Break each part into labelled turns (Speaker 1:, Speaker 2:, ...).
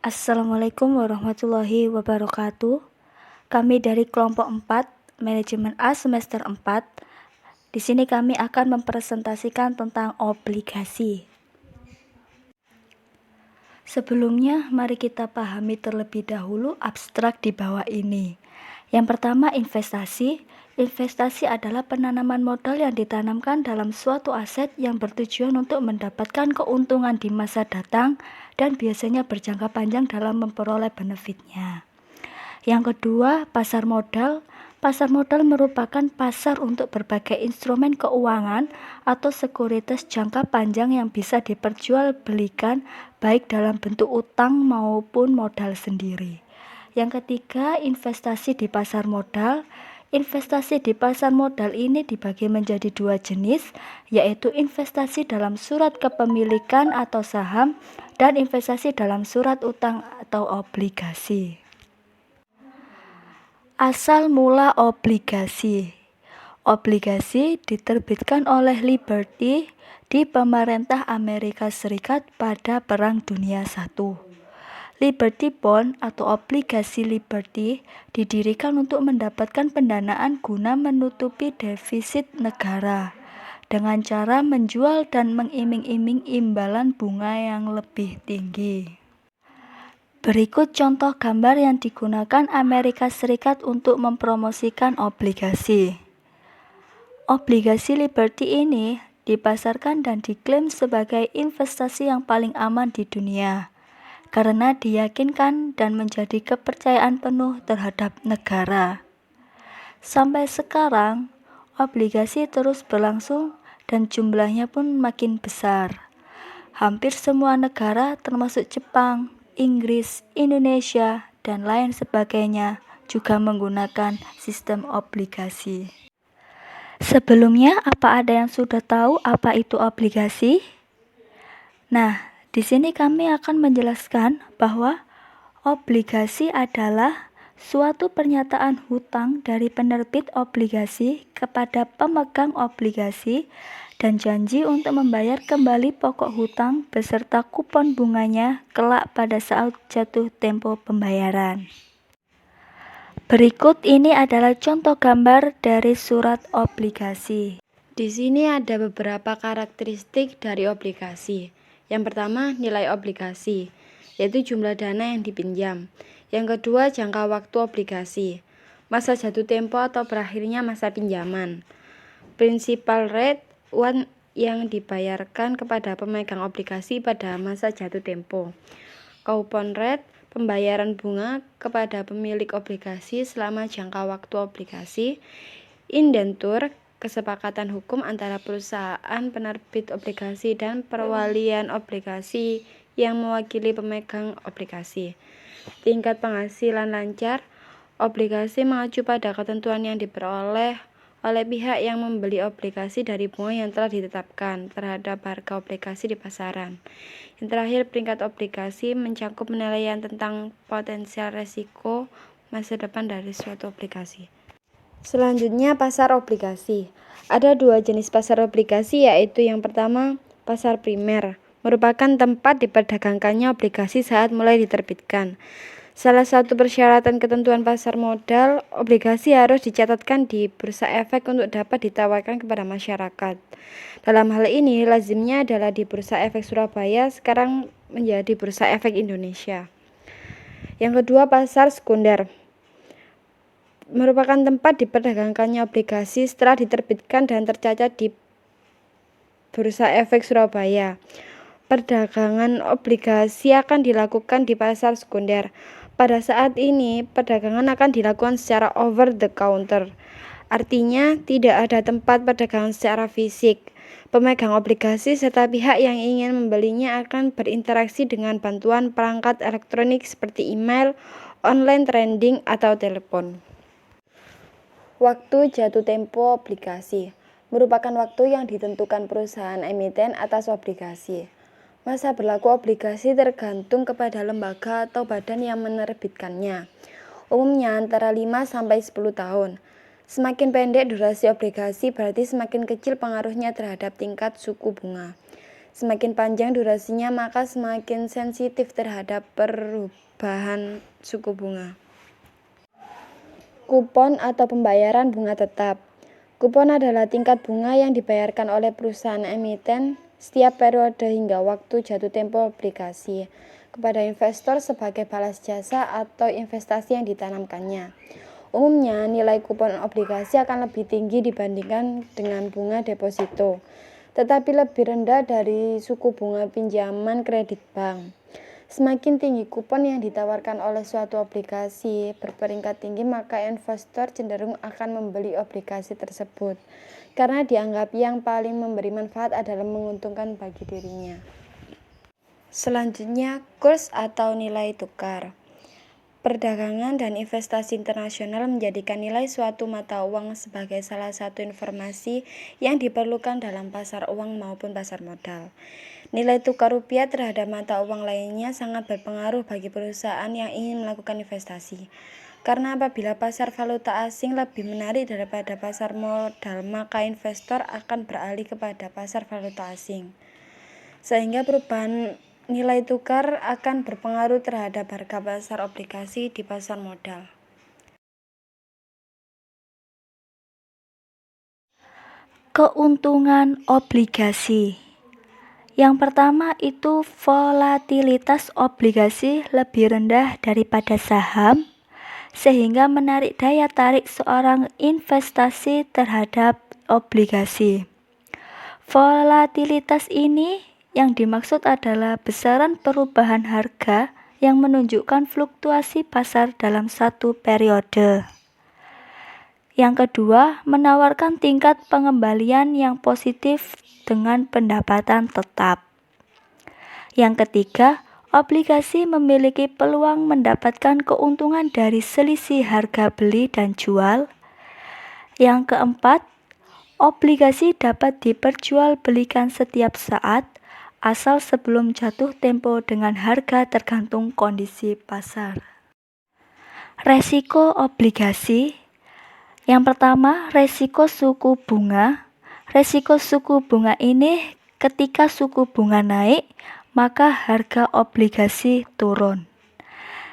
Speaker 1: Assalamualaikum warahmatullahi wabarakatuh. Kami dari kelompok 4, Manajemen A semester 4. Di sini kami akan mempresentasikan tentang obligasi. Sebelumnya, mari kita pahami terlebih dahulu abstrak di bawah ini. Yang pertama, investasi. Investasi adalah penanaman modal yang ditanamkan dalam suatu aset yang bertujuan untuk mendapatkan keuntungan di masa datang dan biasanya berjangka panjang dalam memperoleh benefitnya. Yang kedua, pasar modal. Pasar modal merupakan pasar untuk berbagai instrumen keuangan atau sekuritas jangka panjang yang bisa diperjualbelikan baik dalam bentuk utang maupun modal sendiri. Yang ketiga, investasi di pasar modal. Investasi di pasar modal ini dibagi menjadi dua jenis, yaitu investasi dalam surat kepemilikan atau saham dan investasi dalam surat utang atau obligasi. Asal mula obligasi. Obligasi diterbitkan oleh Liberty di pemerintah Amerika Serikat pada Perang Dunia I. Liberty Bond atau obligasi Liberty didirikan untuk mendapatkan pendanaan guna menutupi defisit negara dengan cara menjual dan mengiming-iming imbalan bunga yang lebih tinggi. Berikut contoh gambar yang digunakan Amerika Serikat untuk mempromosikan obligasi. Obligasi Liberty ini dipasarkan dan diklaim sebagai investasi yang paling aman di dunia karena diyakinkan dan menjadi kepercayaan penuh terhadap negara. Sampai sekarang, obligasi terus berlangsung dan jumlahnya pun makin besar. Hampir semua negara termasuk Jepang, Inggris, Indonesia, dan lain sebagainya juga menggunakan sistem obligasi. Sebelumnya, apa ada yang sudah tahu apa itu obligasi? Nah, di sini kami akan menjelaskan bahwa obligasi adalah suatu pernyataan hutang dari penerbit obligasi kepada pemegang obligasi dan janji untuk membayar kembali pokok hutang beserta kupon bunganya kelak pada saat jatuh tempo pembayaran. Berikut ini adalah contoh gambar dari surat obligasi.
Speaker 2: Di sini ada beberapa karakteristik dari obligasi. Yang pertama, nilai obligasi, yaitu jumlah dana yang dipinjam. Yang kedua, jangka waktu obligasi, masa jatuh tempo atau berakhirnya masa pinjaman. Principal rate yang dibayarkan kepada pemegang obligasi pada masa jatuh tempo. Coupon rate, pembayaran bunga kepada pemilik obligasi selama jangka waktu obligasi. Indentur, kesepakatan hukum antara perusahaan penerbit obligasi dan perwalian obligasi yang mewakili pemegang obligasi. Tingkat penghasilan lancar, obligasi mengacu pada ketentuan yang diperoleh oleh pihak yang membeli obligasi dari bunga yang telah ditetapkan terhadap harga obligasi di pasaran. Yang terakhir, peringkat obligasi mencakup penilaian tentang potensial resiko masa depan dari suatu obligasi. Selanjutnya, pasar obligasi. Ada dua jenis pasar obligasi, yaitu yang pertama, pasar primer, merupakan tempat diperdagangkannya obligasi saat mulai diterbitkan. Salah satu persyaratan ketentuan pasar modal, obligasi harus dicatatkan di Bursa Efek untuk dapat ditawarkan kepada masyarakat. Dalam hal ini, lazimnya adalah di Bursa Efek Surabaya, sekarang menjadi Bursa Efek Indonesia. Yang kedua, pasar sekunder, merupakan tempat diperdagangkannya obligasi setelah diterbitkan dan tercatat di Bursa Efek Surabaya. Perdagangan obligasi akan dilakukan di pasar sekunder. Pada saat ini, perdagangan akan dilakukan secara over the counter. Artinya, tidak ada tempat perdagangan secara fisik. Pemegang obligasi serta pihak yang ingin membelinya akan berinteraksi dengan bantuan perangkat elektronik seperti email, online trading, atau telepon. Waktu jatuh tempo obligasi merupakan waktu yang ditentukan perusahaan emiten atas obligasi. Masa berlaku obligasi tergantung kepada lembaga atau badan yang menerbitkannya. Umumnya antara 5-10 tahun. Semakin pendek durasi obligasi berarti semakin kecil pengaruhnya terhadap tingkat suku bunga. Semakin panjang durasinya, maka semakin sensitif terhadap perubahan suku bunga. Kupon atau pembayaran bunga tetap. Kupon adalah tingkat bunga yang dibayarkan oleh perusahaan emiten setiap periode hingga waktu jatuh tempo obligasi kepada investor sebagai balas jasa atau investasi yang ditanamkannya. Umumnya, nilai kupon obligasi akan lebih tinggi dibandingkan dengan bunga deposito, tetapi lebih rendah dari suku bunga pinjaman kredit bank. Semakin tinggi kupon yang ditawarkan oleh suatu obligasi berperingkat tinggi, maka investor cenderung akan membeli obligasi tersebut karena dianggap yang paling memberi manfaat adalah menguntungkan bagi dirinya. Selanjutnya, kurs atau nilai tukar. Perdagangan dan investasi internasional menjadikan nilai suatu mata uang sebagai salah satu informasi yang diperlukan dalam pasar uang maupun pasar modal. Nilai tukar rupiah terhadap mata uang lainnya sangat berpengaruh bagi perusahaan yang ingin melakukan investasi. Karena apabila pasar valuta asing lebih menarik daripada pasar modal, maka investor akan beralih kepada pasar valuta asing. Sehingga perubahan nilai tukar akan berpengaruh terhadap harga pasar obligasi di pasar modal.
Speaker 1: Keuntungan obligasi. Yang pertama itu volatilitas obligasi lebih rendah daripada saham, sehingga menarik daya tarik seorang investasi terhadap obligasi. Volatilitas ini yang dimaksud adalah besaran perubahan harga yang menunjukkan fluktuasi pasar dalam satu periode. Yang kedua, menawarkan tingkat pengembalian yang positif dengan pendapatan tetap. Yang ketiga, obligasi memiliki peluang mendapatkan keuntungan dari selisih harga beli dan jual. Yang keempat, obligasi dapat diperjualbelikan setiap saat asal sebelum jatuh tempo dengan harga tergantung kondisi pasar. Resiko obligasi. Yang pertama, resiko suku bunga. Resiko suku bunga ini ketika suku bunga naik, maka harga obligasi turun.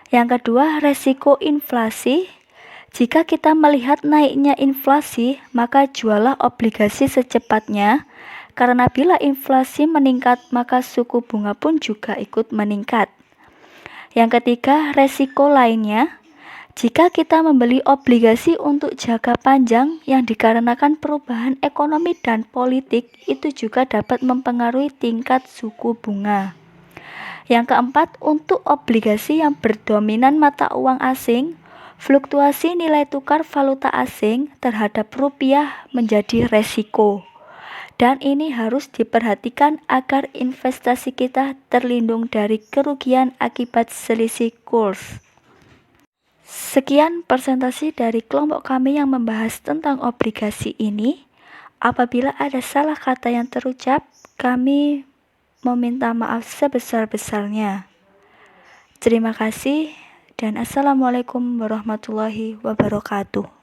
Speaker 1: Yang kedua, resiko inflasi. Jika kita melihat naiknya inflasi, maka jualah obligasi secepatnya, karena bila inflasi meningkat, maka suku bunga pun juga ikut meningkat. Yang ketiga, resiko lainnya. Jika kita membeli obligasi untuk jangka panjang yang dikarenakan perubahan ekonomi dan politik, itu juga dapat mempengaruhi tingkat suku bunga. Yang keempat, untuk obligasi yang berdominan mata uang asing, fluktuasi nilai tukar valuta asing terhadap rupiah menjadi resiko. Dan ini harus diperhatikan agar investasi kita terlindung dari kerugian akibat selisih kurs. Sekian presentasi dari kelompok kami yang membahas tentang obligasi ini. Apabila ada salah kata yang terucap, kami meminta maaf sebesar-besarnya. Terima kasih dan Assalamualaikum warahmatullahi wabarakatuh.